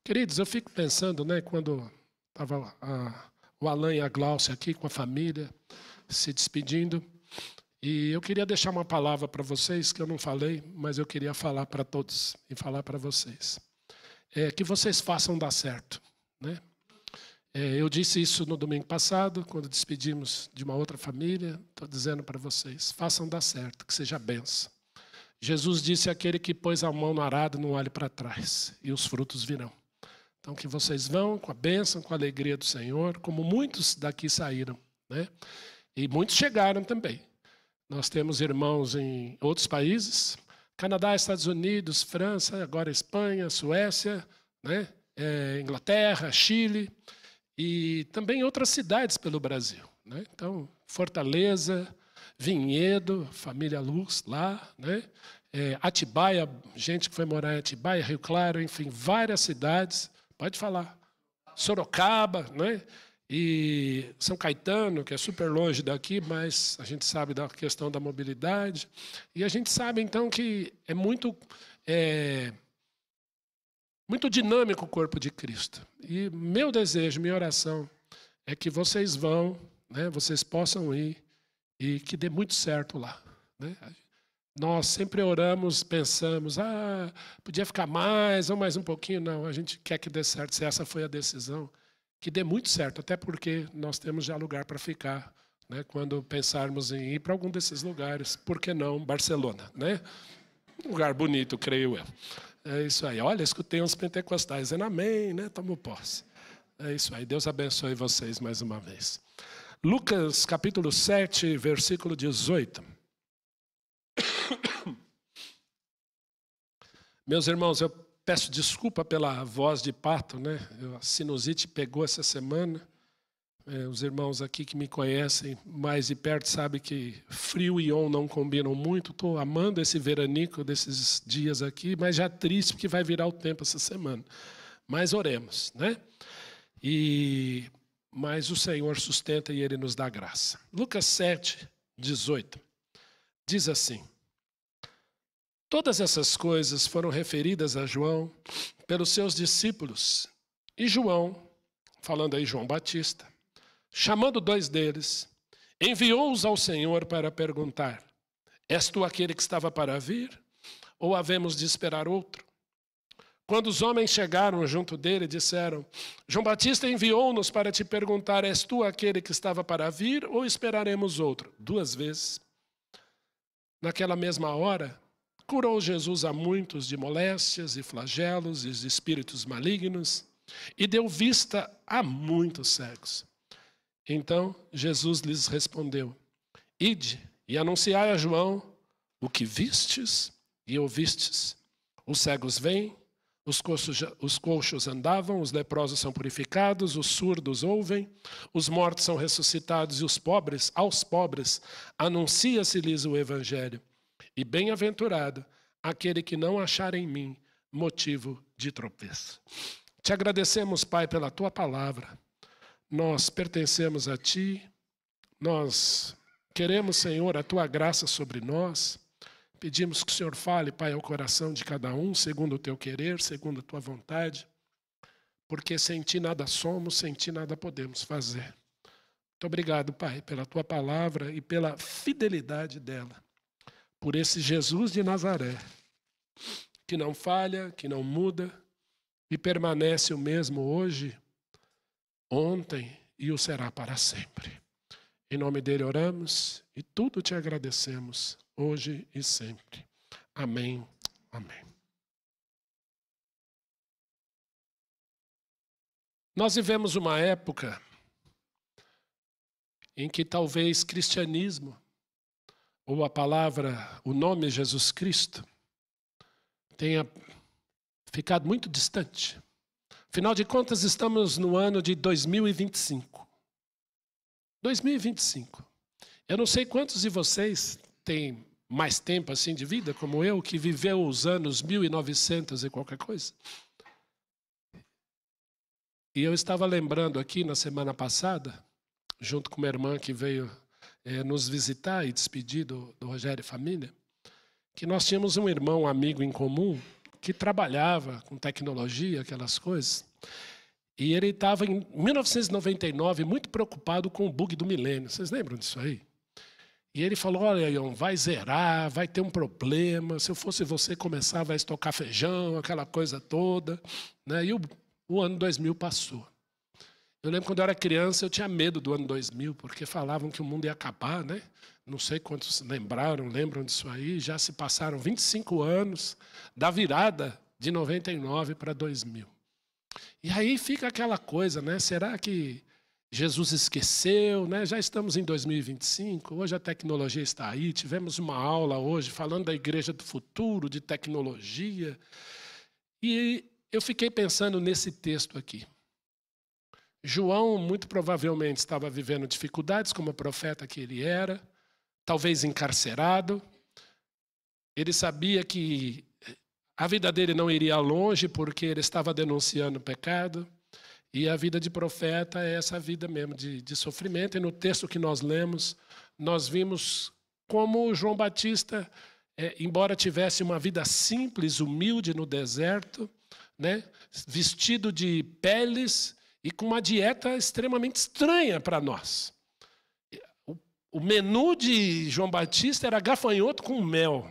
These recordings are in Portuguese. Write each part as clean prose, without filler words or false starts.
Queridos, eu fico pensando, né, quando estava o Alan e a Glaucia aqui com a família, se despedindo, e eu queria deixar uma palavra para vocês, que eu não falei, mas eu queria falar para todos e falar para vocês. Que vocês façam dar certo, né? Eu disse isso no domingo passado, quando despedimos de uma outra família. Estou dizendo para vocês, façam dar certo, que seja benção. Jesus disse: aquele que pôs a mão no arado não olhe para trás, e os frutos virão. Então que vocês vão com a bênção, com a alegria do Senhor, como muitos daqui saíram, né? E muitos chegaram também. Nós temos irmãos em outros países, Canadá, Estados Unidos, França, agora Espanha, Suécia, né? Inglaterra, Chile, e também outras cidades pelo Brasil, né? Então, Fortaleza, Vinhedo, Família Luz lá, né? Atibaia, gente que foi morar em Atibaia, Rio Claro, enfim, várias cidades, pode falar. Sorocaba, né? E São Caetano, que é super longe daqui, mas a gente sabe da questão da mobilidade. E a gente sabe, então, que é muito dinâmico o corpo de Cristo. E meu desejo, minha oração, é que vocês vão, né, vocês possam ir e que dê muito certo lá, né? Nós sempre oramos, pensamos, podia ficar mais ou mais um pouquinho. Não, a gente quer que dê certo, se essa foi a decisão, que dê muito certo, até porque nós temos já lugar para ficar, né, quando pensarmos em ir para algum desses lugares. Por que não Barcelona, né? Um lugar bonito, creio eu. É isso aí. Olha, escutei uns pentecostais dizendo amém, né? Tomo posse. É isso aí. Deus abençoe vocês mais uma vez. Lucas, capítulo 7, versículo 18. Meus irmãos, eu peço desculpa pela voz de pato, né? A sinusite pegou essa semana. Os irmãos aqui que me conhecem mais de perto sabem que frio e on não combinam muito. Estou amando esse veranico desses dias aqui, mas já triste porque vai virar o tempo essa semana. Mas oremos, né? Mas o Senhor sustenta e Ele nos dá graça. Lucas 7, 18, diz assim: todas essas coisas foram referidas a João pelos seus discípulos. E João, falando aí João Batista, chamando 2 deles, enviou-os ao Senhor para perguntar: és tu aquele que estava para vir, ou havemos de esperar outro? Quando os homens chegaram junto dele, disseram: João Batista enviou-nos para te perguntar: és tu aquele que estava para vir, ou esperaremos outro? 2 vezes. Naquela mesma hora, curou Jesus a muitos de moléstias e flagelos e de espíritos malignos, e deu vista a muitos cegos. Então Jesus lhes respondeu: ide e anunciai a João o que vistes e ouvistes. Os cegos vêm, os coxos andavam, os leprosos são purificados, os surdos ouvem, os mortos são ressuscitados, e aos pobres anuncia-se-lhes o evangelho. E bem-aventurado aquele que não achar em mim motivo de tropeço. Te agradecemos, Pai, pela tua palavra. Nós pertencemos a ti, nós queremos, Senhor, a tua graça sobre nós. Pedimos que o Senhor fale, Pai, ao coração de cada um, segundo o teu querer, segundo a tua vontade, porque sem ti nada somos, sem ti nada podemos fazer. Muito obrigado, Pai, pela tua palavra e pela fidelidade dela, por esse Jesus de Nazaré, que não falha, que não muda e permanece o mesmo hoje, ontem e o será para sempre. Em nome dele oramos e tudo te agradecemos, hoje e sempre. Amém. Amém. Nós vivemos uma época em que talvez cristianismo, ou a palavra, o nome Jesus Cristo, tenha ficado muito distante. Afinal de contas, estamos no ano de 2025. 2025. Eu não sei quantos de vocês têm mais tempo assim de vida, como eu, que viveu os anos 1900 e qualquer coisa. E eu estava lembrando aqui na semana passada, junto com uma irmã que veio nos visitar e despedir do Rogério e família, que nós tínhamos um irmão, um amigo em comum, que trabalhava com tecnologia, aquelas coisas. E ele estava em 1999 muito preocupado com o bug do milênio. Vocês lembram disso aí? E ele falou, olha, Ion, vai zerar, vai ter um problema. Se eu fosse você, começava a estocar feijão, aquela coisa toda. Né? E o ano 2000 passou. Eu lembro quando eu era criança, eu tinha medo do ano 2000, porque falavam que o mundo ia acabar, né? Não sei quantos lembram disso aí. Já se passaram 25 anos da virada de 99 para 2000. E aí fica aquela coisa, né? Será que Jesus esqueceu, né? Já estamos em 2025, hoje a tecnologia está aí. Tivemos uma aula hoje falando da igreja do futuro, de tecnologia. E eu fiquei pensando nesse texto aqui. João, muito provavelmente, estava vivendo dificuldades como profeta que ele era, talvez encarcerado. Ele sabia que a vida dele não iria longe porque ele estava denunciando o pecado. E a vida de profeta é essa vida mesmo de sofrimento. E no texto que nós lemos, nós vimos como João Batista, embora tivesse uma vida simples, humilde no deserto, né, vestido de peles e com uma dieta extremamente estranha para nós. O menu de João Batista era gafanhoto com mel.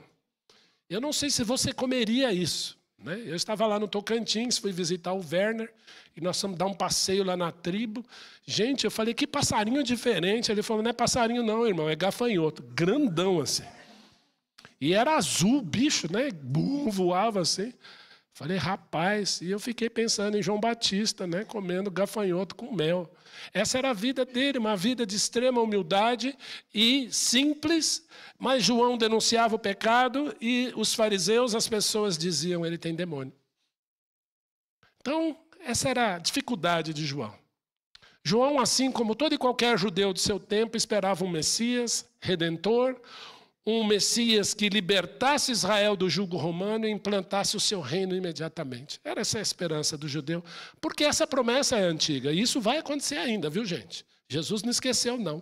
Eu não sei se você comeria isso. Né? Eu estava lá no Tocantins, fui visitar o Werner, e nós fomos dar um passeio lá na tribo. Gente, eu falei, que passarinho diferente. Ele falou, não é passarinho não, irmão, é gafanhoto. Grandão assim. E era azul o bicho, né? Voava assim. Falei, rapaz, e eu fiquei pensando em João Batista, né, comendo gafanhoto com mel. Essa era a vida dele, uma vida de extrema humildade e simples, mas João denunciava o pecado e os fariseus, as pessoas diziam, ele tem demônio. Então, essa era a dificuldade de João. João, assim como todo e qualquer judeu de seu tempo, esperava um Messias, redentor, um Messias que libertasse Israel do jugo romano e implantasse o seu reino imediatamente. Era essa a esperança do judeu, porque essa promessa é antiga, e isso vai acontecer ainda, viu, gente? Jesus não esqueceu, não.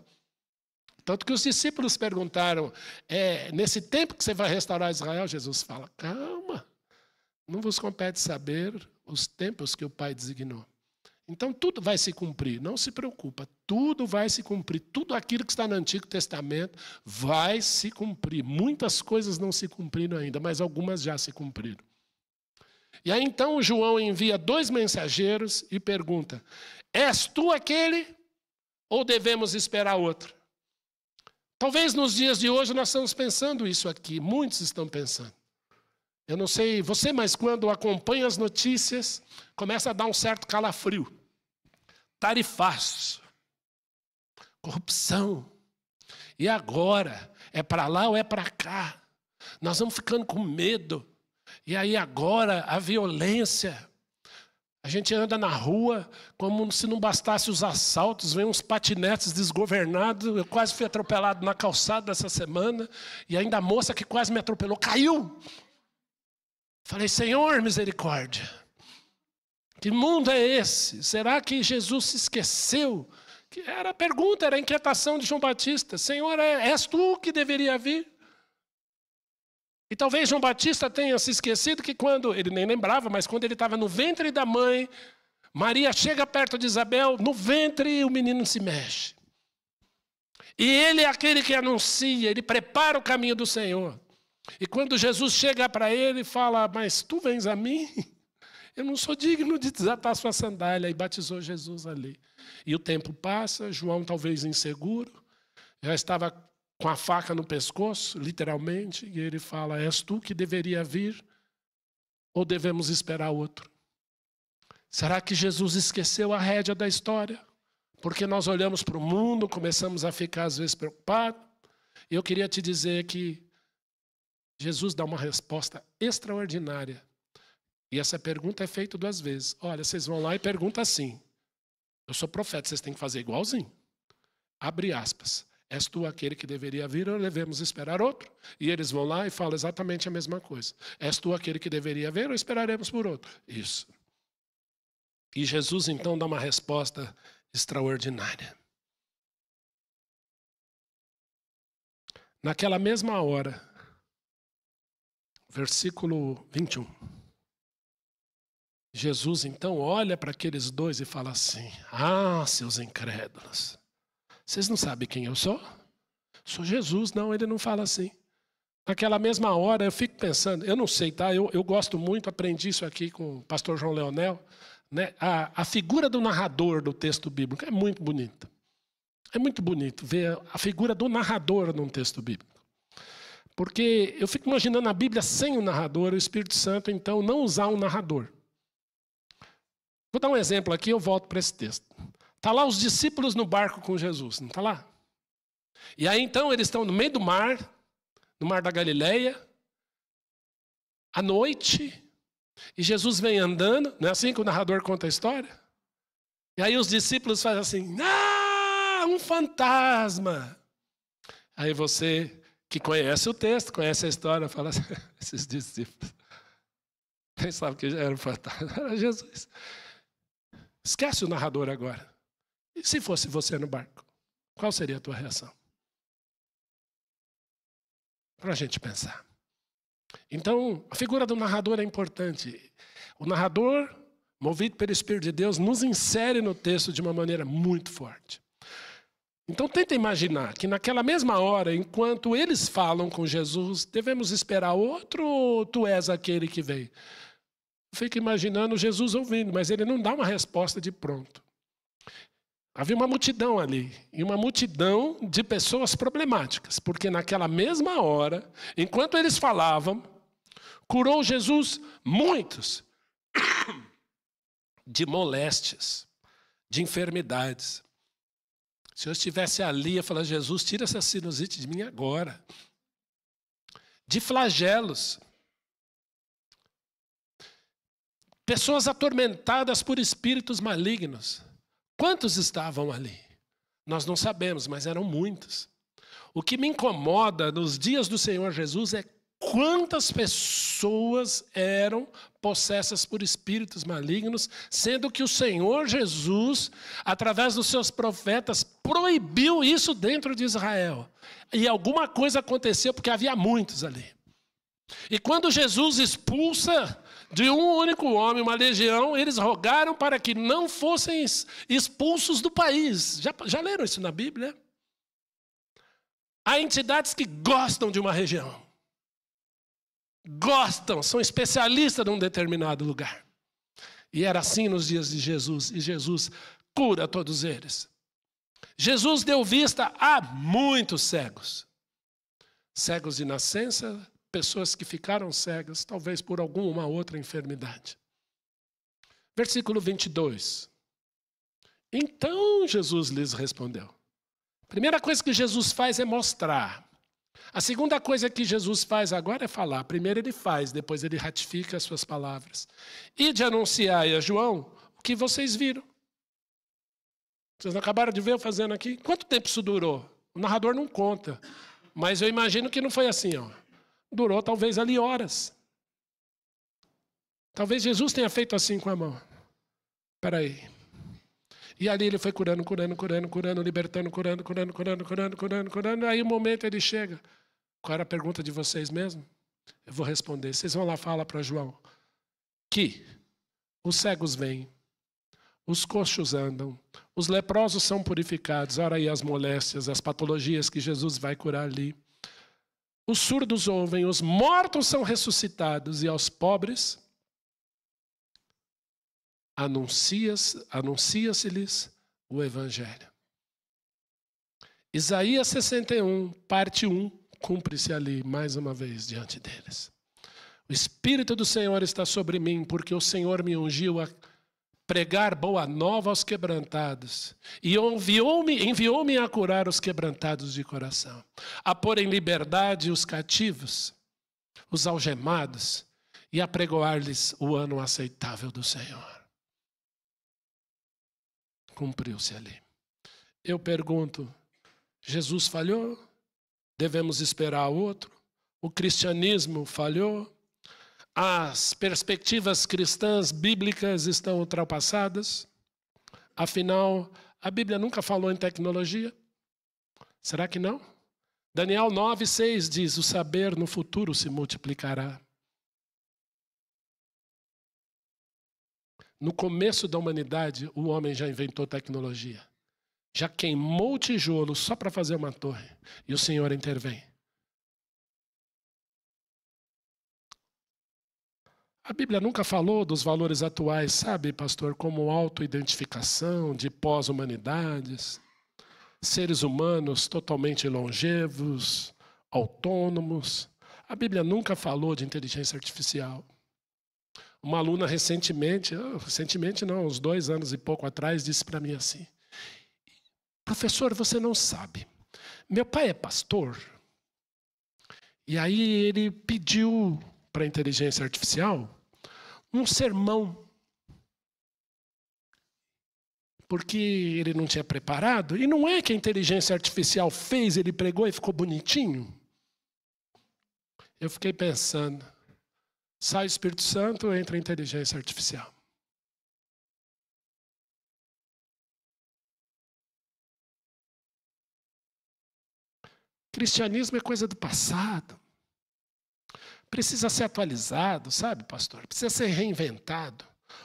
Tanto que os discípulos perguntaram, nesse tempo que você vai restaurar Israel? Jesus fala, calma, não vos compete saber os tempos que o Pai designou. Então, tudo vai se cumprir, não se preocupa, tudo vai se cumprir, tudo aquilo que está no Antigo Testamento vai se cumprir. Muitas coisas não se cumpriram ainda, mas algumas já se cumpriram. E aí, então, João envia 2 mensageiros e pergunta, és tu aquele ou devemos esperar outro? Talvez nos dias de hoje nós estamos pensando isso aqui, muitos estão pensando. Eu não sei você, mas quando acompanha as notícias, começa a dar um certo calafrio. Tarifaço, corrupção. E agora? É para lá ou é para cá? Nós vamos ficando com medo. E aí agora a violência. A gente anda na rua como se não bastasse os assaltos, vem uns patinetes desgovernados. Eu quase fui atropelado na calçada essa semana. E ainda a moça que quase me atropelou caiu. Falei, Senhor, misericórdia. Que mundo é esse? Será que Jesus se esqueceu? Que era a pergunta, era a inquietação de João Batista. Senhor, és tu que deveria vir? E talvez João Batista tenha se esquecido que quando, ele nem lembrava, mas quando ele estava no ventre da mãe, Maria chega perto de Isabel, no ventre o menino se mexe. E ele é aquele que anuncia, ele prepara o caminho do Senhor. E quando Jesus chega para ele e fala, mas tu vens a mim? Eu não sou digno de desatar sua sandália. E batizou Jesus ali. E o tempo passa, João talvez inseguro, já estava com a faca no pescoço, literalmente, e ele fala, és tu que deveria vir ou devemos esperar outro? Será que Jesus esqueceu a rédea da história? Porque nós olhamos para o mundo, começamos a ficar às vezes preocupados. E eu queria te dizer que Jesus dá uma resposta extraordinária. E essa pergunta é feita 2 vezes. Olha, vocês vão lá e perguntam assim. Eu sou profeta, vocês têm que fazer igualzinho. Abre aspas. És tu aquele que deveria vir ou devemos esperar outro? E eles vão lá e falam exatamente a mesma coisa. És tu aquele que deveria vir ou esperaremos por outro? Isso. E Jesus então dá uma resposta extraordinária. Naquela mesma hora, versículo 21. Jesus então olha para aqueles dois e fala assim: ah, seus incrédulos, vocês não sabem quem eu sou? Sou Jesus. Não, ele não fala assim. Naquela mesma hora eu fico pensando, eu não sei, tá? Eu gosto muito, aprendi isso aqui com o pastor João Leonel, né? A figura do narrador do texto bíblico é muito bonita. É muito bonito ver a figura do narrador num texto bíblico. Porque eu fico imaginando a Bíblia sem o narrador, o Espírito Santo, então, não usar um narrador. Vou dar um exemplo aqui, eu volto para esse texto. Está lá os discípulos no barco com Jesus, não está lá? E aí, então, eles estão no meio do mar, no mar da Galileia, à noite, e Jesus vem andando, não é assim que o narrador conta a história? E aí os discípulos fazem assim: ah, um fantasma! Aí você, que conhece o texto, conhece a história, fala assim: esses discípulos, quem sabe que era um fantasma? Era Jesus. Esquece o narrador agora. E se fosse você no barco? Qual seria a tua reação? Para a gente pensar. Então, a figura do narrador é importante. O narrador, movido pelo Espírito de Deus, nos insere no texto de uma maneira muito forte. Então, tenta imaginar que naquela mesma hora, enquanto eles falam com Jesus, devemos esperar outro ou tu és aquele que veio? Fica imaginando Jesus ouvindo, mas ele não dá uma resposta de pronto. Havia uma multidão ali, e uma multidão de pessoas problemáticas, porque naquela mesma hora, enquanto eles falavam, curou Jesus muitos de moléstias, de enfermidades. Se eu estivesse ali, eu falaria: Jesus, tira essa sinusite de mim agora. De flagelos. Pessoas atormentadas por espíritos malignos. Quantos estavam ali? Nós não sabemos, mas eram muitos. O que me incomoda nos dias do Senhor Jesus é quantas pessoas eram possessas por espíritos malignos, sendo que o Senhor Jesus, através dos seus profetas, proibiu isso dentro de Israel. E alguma coisa aconteceu porque havia muitos ali. E quando Jesus expulsa de um único homem uma legião, eles rogaram para que não fossem expulsos do país. Já leram isso na Bíblia? Há entidades que gostam de uma região. Gostam, são especialistas num determinado lugar. E era assim nos dias de Jesus. E Jesus cura todos eles. Jesus deu vista a muitos cegos. Cegos de nascença, pessoas que ficaram cegas, talvez por alguma outra enfermidade. Versículo 22. Então Jesus lhes respondeu. A primeira coisa que Jesus faz é mostrar. A segunda coisa que Jesus faz agora é falar. Primeiro ele faz, depois ele ratifica as suas palavras. E de anunciar a João o que vocês viram. Vocês não acabaram de ver eu fazendo aqui? Quanto tempo isso durou? O narrador não conta. Mas eu imagino que não foi assim, ó. Durou talvez ali horas. Talvez Jesus tenha feito assim com a mão. Espera aí. E ali ele foi curando, libertando, curando. Aí o momento ele chega. Qual era a pergunta de vocês mesmo? Eu vou responder. Vocês vão lá falar para João que os cegos vêm, os coxos andam, os leprosos são purificados. Ora aí as moléstias, as patologias que Jesus vai curar ali. Os surdos ouvem, os mortos são ressuscitados e aos pobres anuncia-se-lhes o Evangelho. Isaías 61, parte 1, cumpre-se ali mais uma vez diante deles. O Espírito do Senhor está sobre mim, porque o Senhor me ungiu a pregar boa nova aos quebrantados, e enviou-me a curar os quebrantados de coração, a pôr em liberdade os cativos, os algemados, e a pregoar-lhes o ano aceitável do Senhor. Cumpriu-se ali. Eu pergunto, Jesus falhou? Devemos esperar outro? O cristianismo falhou? As perspectivas cristãs bíblicas estão ultrapassadas? Afinal, a Bíblia nunca falou em tecnologia? Será que não? Daniel 9:6 diz: o saber no futuro se multiplicará. No começo da humanidade, o homem já inventou tecnologia. Já queimou o tijolo só para fazer uma torre. E o Senhor intervém. A Bíblia nunca falou dos valores atuais, sabe, pastor, como autoidentificação de pós-humanidades, seres humanos totalmente longevos, autônomos. A Bíblia nunca falou de inteligência artificial. Uma aluna recentemente não, uns 2 anos e pouco atrás, disse para mim assim: professor, você não sabe, meu pai é pastor, e aí ele pediu para a inteligência artificial um sermão, porque ele não tinha preparado, e não é que a inteligência artificial fez, ele pregou e ficou bonitinho? Eu fiquei pensando, sai o Espírito Santo, entra a inteligência artificial. Cristianismo é coisa do passado. Precisa ser atualizado, sabe, pastor? Precisa ser reinventado.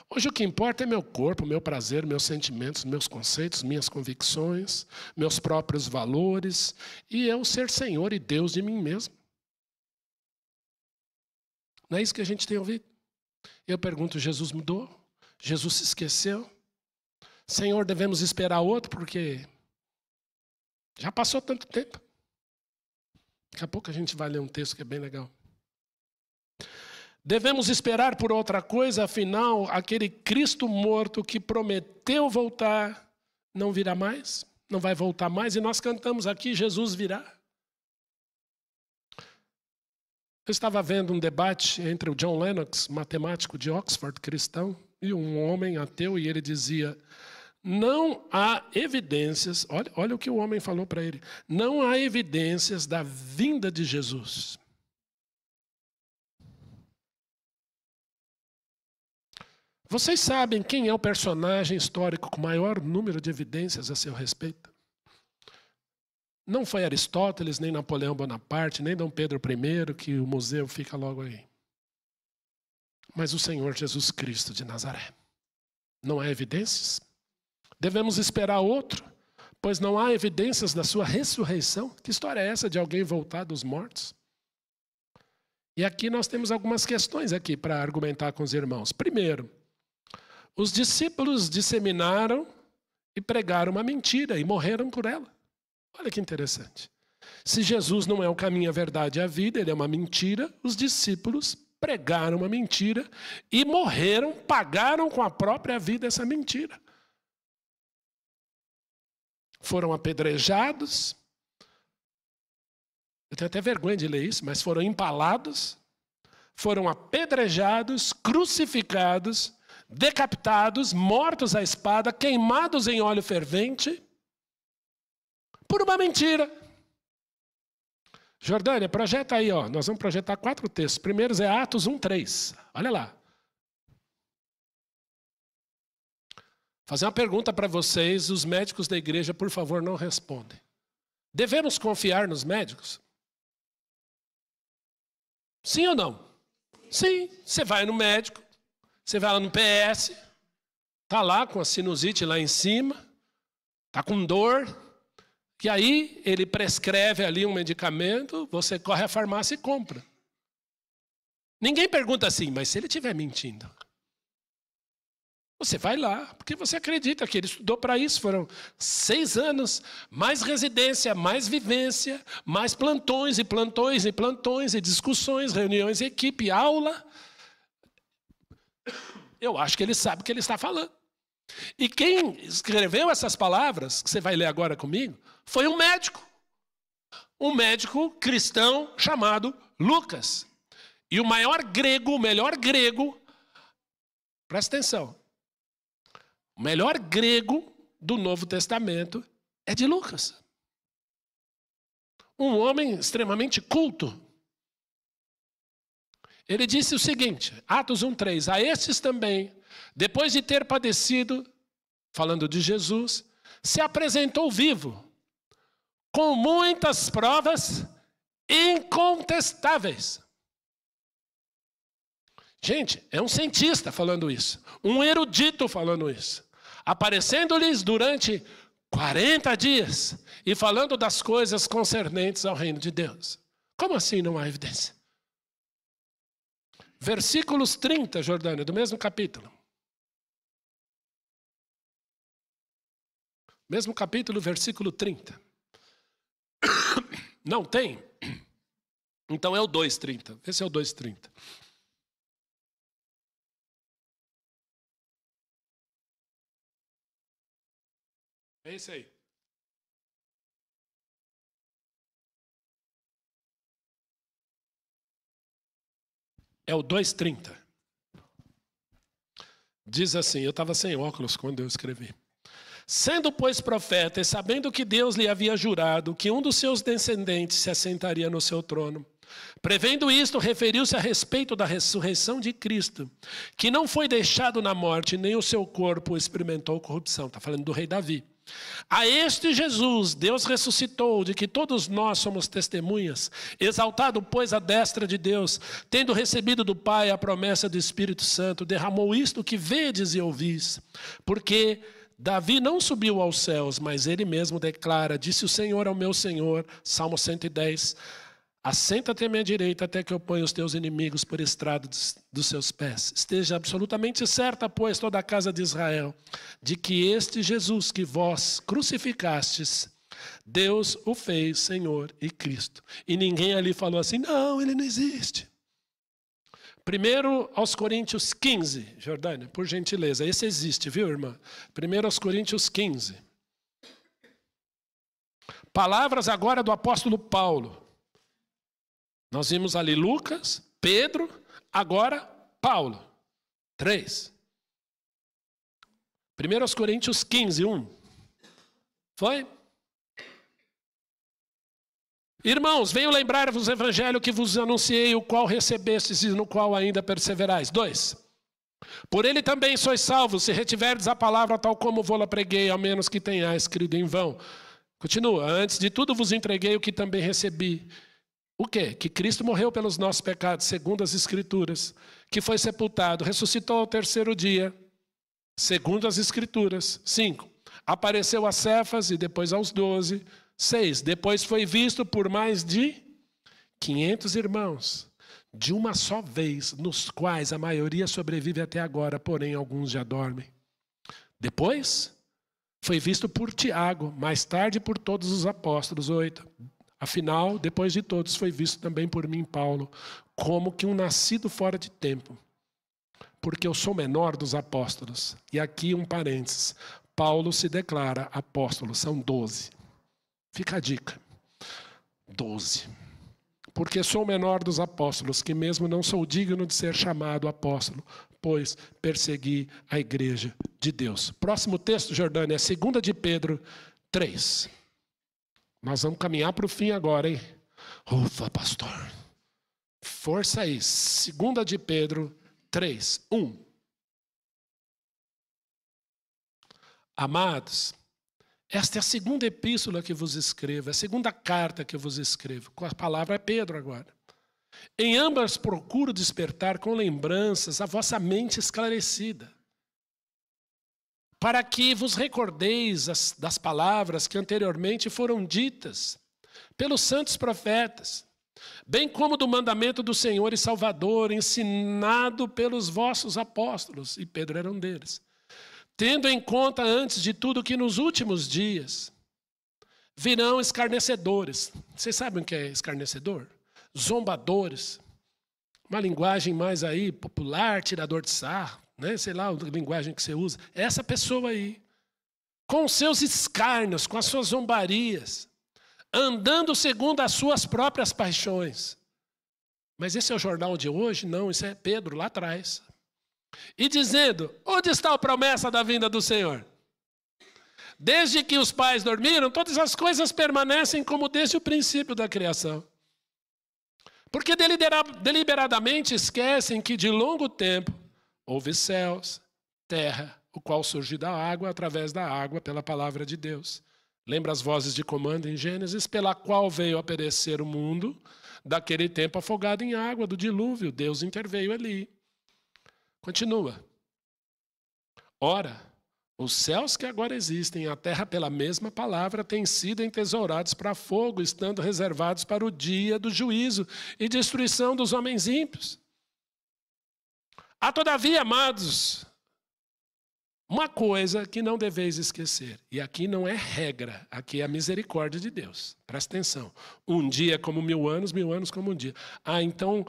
Hoje o que importa é meu corpo, meu prazer, meus sentimentos, meus conceitos, minhas convicções, meus próprios valores e eu ser Senhor e Deus de mim mesmo. Não é isso que a gente tem ouvido? Eu pergunto, Jesus mudou? Jesus se esqueceu? Senhor, devemos esperar outro porque já passou tanto tempo. Daqui a pouco a gente vai ler um texto que é bem legal. Devemos esperar por outra coisa, afinal, aquele Cristo morto que prometeu voltar, não virá mais, não vai voltar mais, e nós cantamos aqui, Jesus virá. Eu estava vendo um debate entre o John Lennox, matemático de Oxford, cristão, e um homem ateu, e ele dizia, não há evidências, olha o que o homem falou para ele, não há evidências da vinda de Jesus. Vocês sabem quem é o personagem histórico com maior número de evidências a seu respeito? Não foi Aristóteles, nem Napoleão Bonaparte, nem Dom Pedro I, que o museu fica logo aí. Mas o Senhor Jesus Cristo de Nazaré. Não há evidências? Devemos esperar outro, pois não há evidências da sua ressurreição? Que história é essa de alguém voltar dos mortos? E aqui nós temos algumas questões aqui para argumentar com os irmãos. Primeiro, os discípulos disseminaram e pregaram uma mentira e morreram por ela. Olha que interessante. Se Jesus não é o caminho, a verdade e a vida, ele é uma mentira, os discípulos pregaram uma mentira e morreram, pagaram com a própria vida essa mentira. Foram apedrejados, eu tenho até vergonha de ler isso, mas foram empalados, foram apedrejados, crucificados, decapitados, mortos à espada, queimados em óleo fervente, por uma mentira. Jordânia, projeta aí, ó. Nós vamos projetar 4 textos. Primeiros é Atos 1:3. Olha lá. Fazer uma pergunta para vocês, os médicos da igreja, por favor, não respondem. Devemos confiar nos médicos? Sim ou não? Sim. Você vai no médico, você vai lá no PS, está lá com a sinusite lá em cima, está com dor, e aí ele prescreve ali um medicamento, você corre à farmácia e compra. Ninguém pergunta assim, mas se ele estiver mentindo? Você vai lá, porque você acredita que ele estudou para isso, foram 6 anos, mais residência, mais vivência, mais plantões e plantões e plantões e discussões, reuniões, equipe, aula. Eu acho que ele sabe o que ele está falando. E quem escreveu essas palavras, que você vai ler agora comigo, foi um médico cristão chamado Lucas. E o melhor grego, presta atenção, o melhor grego do Novo Testamento é de Lucas. Um homem extremamente culto. Ele disse o seguinte, Atos 1:3, a estes também, depois de ter padecido, falando de Jesus, se apresentou vivo, com muitas provas incontestáveis. Gente, é um cientista falando isso, um erudito falando isso, aparecendo-lhes durante 40 dias e falando das coisas concernentes ao reino de Deus. Como assim não há evidência? Versículos 30, Jordânia, do mesmo capítulo. Mesmo capítulo, versículo 30. Não tem? Então é o 2:30. Esse é o 2:30. É esse aí. É o 2:30. Diz assim, eu estava sem óculos quando eu escrevi. Sendo, pois, profeta, e sabendo que Deus lhe havia jurado que um dos seus descendentes se assentaria no seu trono, prevendo isto, referiu-se a respeito da ressurreição de Cristo, que não foi deixado na morte, nem o seu corpo experimentou corrupção. Está falando do rei Davi. A este Jesus, Deus ressuscitou, de que todos nós somos testemunhas, exaltado, pois, à destra de Deus, tendo recebido do Pai a promessa do Espírito Santo, derramou isto que vedes e ouvis, porque Davi não subiu aos céus, mas ele mesmo declara, disse o Senhor ao meu Senhor, Salmo 110, assenta-te à minha direita até que eu ponha os teus inimigos por estrado dos seus pés. Esteja absolutamente certa, pois, toda a casa de Israel, de que este Jesus que vós crucificastes, Deus o fez Senhor e Cristo. E ninguém ali falou assim, não, ele não existe. 1 aos Coríntios 15, Jordânia, por gentileza. Esse existe, viu, irmã? 1 aos Coríntios 15. Palavras agora do apóstolo Paulo. Nós vimos ali Lucas, Pedro, agora Paulo. 3. 1 aos Coríntios 15, 1. Foi? Irmãos, venho lembrar-vos o evangelho que vos anunciei, o qual recebestes e no qual ainda perseverais. 2. Por ele também sois salvos, se retiverdes a palavra tal como vou-la preguei, ao menos que tenhais crido em vão. Continua. Antes de tudo vos entreguei o que também recebi. O quê? Que Cristo morreu pelos nossos pecados, segundo as Escrituras, que foi sepultado, ressuscitou ao terceiro dia, segundo as Escrituras. 5. Apareceu a Cefas e depois aos 12. 6. Depois foi visto por mais de 500 irmãos, de uma só vez, nos quais a maioria sobrevive até agora, porém alguns já dormem. Depois foi visto por Tiago, mais tarde por todos os apóstolos. 8. Afinal, depois de todos, foi visto também por mim, Paulo, como que um nascido fora de tempo, porque eu sou menor dos apóstolos. E aqui um parênteses, Paulo se declara apóstolo, são 12. Fica a dica, 12. Porque sou o menor dos apóstolos, que mesmo não sou digno de ser chamado apóstolo, pois persegui a igreja de Deus. Próximo texto, Jordânia, é 2 de Pedro 3. Nós vamos caminhar para o fim agora, hein? Ufa, pastor. Força aí. 2 de Pedro 3, 1. Amados, esta é a segunda epístola que vos escrevo, a segunda carta que vos escrevo. Com a palavra é Pedro agora. Em ambas procuro despertar com lembranças a vossa mente esclarecida, para que vos recordeis das palavras que anteriormente foram ditas pelos santos profetas, bem como do mandamento do Senhor e Salvador, ensinado pelos vossos apóstolos, e Pedro era um deles, tendo em conta, antes de tudo, que nos últimos dias virão escarnecedores. Vocês sabem o que é escarnecedor? Zombadores. Uma linguagem mais aí popular, tirador de sarro, né? Sei lá a linguagem que você usa. É essa pessoa aí, com os seus escárnios, com as suas zombarias, andando segundo as suas próprias paixões. Mas esse é o jornal de hoje? Não, isso é Pedro lá atrás. E dizendo, onde está a promessa da vinda do Senhor? Desde que os pais dormiram, todas as coisas permanecem como desde o princípio da criação. Porque deliberadamente esquecem que de longo tempo houve céus, terra, o qual surgiu da água, através da água, pela palavra de Deus. Lembra as vozes de comando em Gênesis, pela qual veio a perecer o mundo, daquele tempo afogado em água, do dilúvio. Deus interveio ali. Continua. Ora, os céus que agora existem e a terra pela mesma palavra têm sido entesourados para fogo, estando reservados para o dia do juízo e destruição dos homens ímpios. Há, todavia, amados, uma coisa que não deveis esquecer, e aqui não é regra, aqui é a misericórdia de Deus. Presta atenção. Um dia é como 1000 anos como um dia. Então,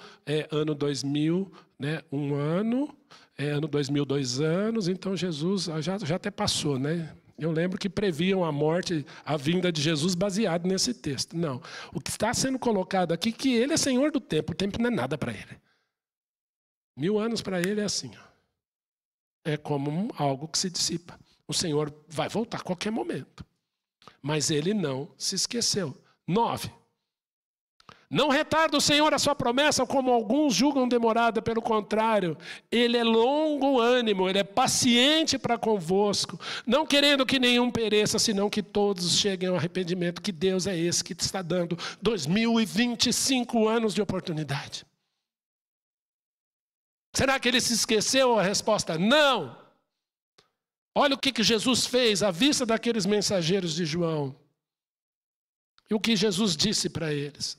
ano 2000, né, um ano, ano 2000, 2 anos, então Jesus já até passou, né? Eu lembro que previam a morte, a vinda de Jesus baseado nesse texto. Não, o que está sendo colocado aqui é que ele é Senhor do tempo, o tempo não é nada para ele. 1000 anos para ele é assim, ó. É como algo que se dissipa. O Senhor vai voltar a qualquer momento. Mas ele não se esqueceu. 9. Não retarda o Senhor a sua promessa, como alguns julgam demorada, pelo contrário, ele é longo ânimo, ele é paciente para convosco, não querendo que nenhum pereça, senão que todos cheguem ao arrependimento, que Deus é esse que te está dando 2025 anos de oportunidade. Será que ele se esqueceu? A resposta, não. Olha o que Jesus fez à vista daqueles mensageiros de João. E o que Jesus disse para eles.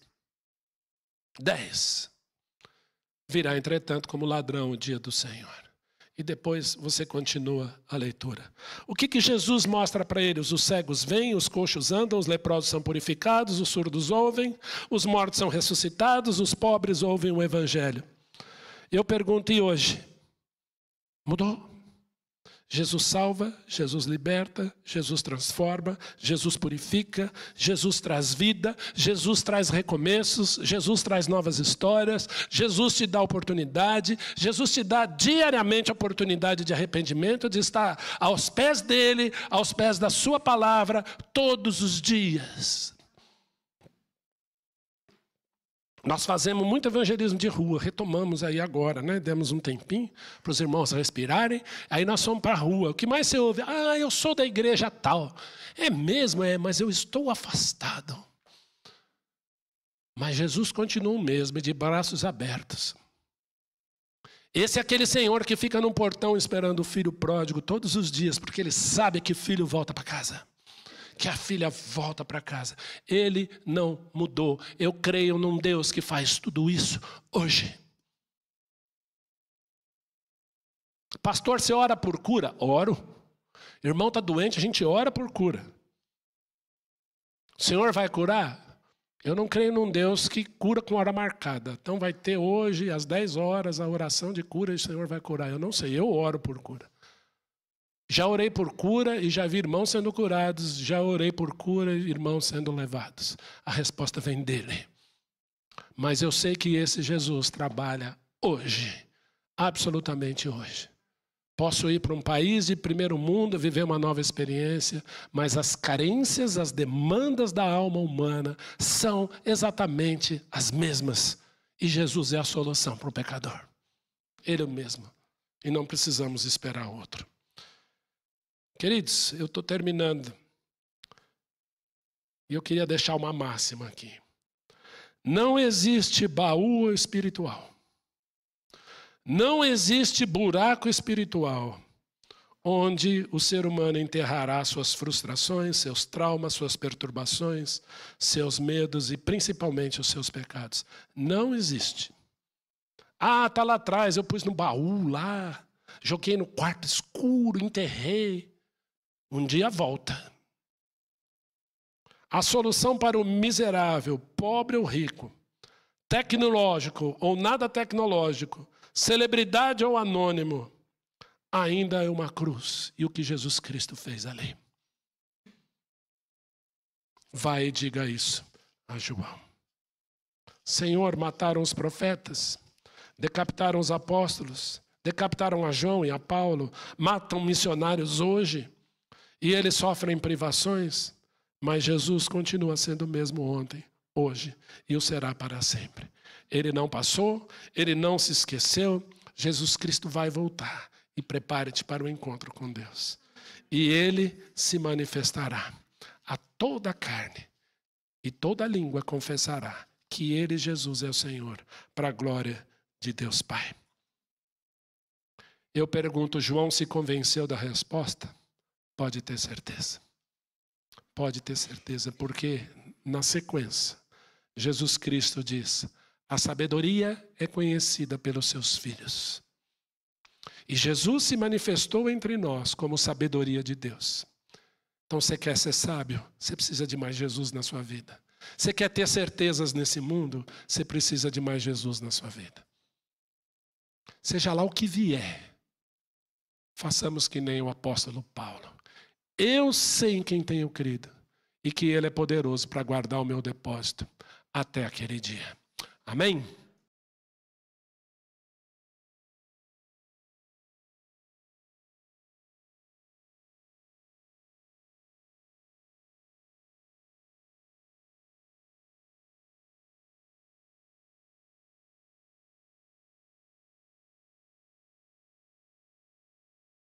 10. Virá, entretanto, como ladrão o dia do Senhor. E depois você continua a leitura. O que Jesus mostra para eles? Os cegos vêm, os coxos andam, os leprosos são purificados, os surdos ouvem, os mortos são ressuscitados, os pobres ouvem o evangelho. Eu pergunto, e hoje? Mudou? Jesus salva, Jesus liberta, Jesus transforma, Jesus purifica, Jesus traz vida, Jesus traz recomeços, Jesus traz novas histórias, Jesus te dá oportunidade, Jesus te dá diariamente a oportunidade de arrependimento, de estar aos pés dele, aos pés da sua palavra, todos os dias. Nós fazemos muito evangelismo de rua, retomamos aí agora, né? Demos um tempinho para os irmãos respirarem, aí nós fomos para a rua. O que mais você ouve? Ah, eu sou da igreja tal. É mesmo, mas eu estou afastado. Mas Jesus continua o mesmo, de braços abertos. Esse é aquele senhor que fica num portão esperando o filho pródigo todos os dias, porque ele sabe que o filho volta para casa. Que a filha volta para casa. Ele não mudou. Eu creio num Deus que faz tudo isso hoje. Pastor, você ora por cura? Oro. Irmão está doente, a gente ora por cura. O Senhor vai curar? Eu não creio num Deus que cura com hora marcada. Então vai ter hoje, às 10 horas, a oração de cura e o Senhor vai curar. Eu não sei, eu oro por cura. Já orei por cura e já vi irmãos sendo curados. Já orei por cura e irmãos sendo levados. A resposta vem dele. Mas eu sei que esse Jesus trabalha hoje. Absolutamente hoje. Posso ir para um país de primeiro mundo, viver uma nova experiência, mas as carências, as demandas da alma humana são exatamente as mesmas. E Jesus é a solução para o pecador. Ele é o mesmo. E não precisamos esperar outro. Queridos, eu estou terminando. E eu queria deixar uma máxima aqui. Não existe baú espiritual. Não existe buraco espiritual onde o ser humano enterrará suas frustrações, seus traumas, suas perturbações, seus medos e principalmente os seus pecados. Não existe. Ah, está lá atrás, eu pus no baú lá, joguei no quarto escuro, enterrei. Um dia volta. A solução para o miserável, pobre ou rico, tecnológico ou nada tecnológico, celebridade ou anônimo, ainda é uma cruz. E o que Jesus Cristo fez ali? Vai e diga isso a João. Senhor, mataram os profetas, decapitaram os apóstolos, decapitaram a João e a Paulo, matam missionários hoje. E eles sofrem privações, mas Jesus continua sendo o mesmo ontem, hoje, e o será para sempre. Ele não passou, ele não se esqueceu, Jesus Cristo vai voltar. E prepare-te para o encontro com Deus. E ele se manifestará a toda a carne, e toda língua confessará que ele, Jesus, é o Senhor, para a glória de Deus Pai. Eu pergunto, João se convenceu da resposta? Pode ter certeza. Pode ter certeza, porque na sequência, Jesus Cristo diz: a sabedoria é conhecida pelos seus filhos. E Jesus se manifestou entre nós como sabedoria de Deus. Então, você quer ser sábio? Você precisa de mais Jesus na sua vida. Você quer ter certezas nesse mundo? Você precisa de mais Jesus na sua vida. Seja lá o que vier, façamos que nem o apóstolo Paulo. Eu sei em quem tenho crido e que Ele é poderoso para guardar o meu depósito até aquele dia. Amém?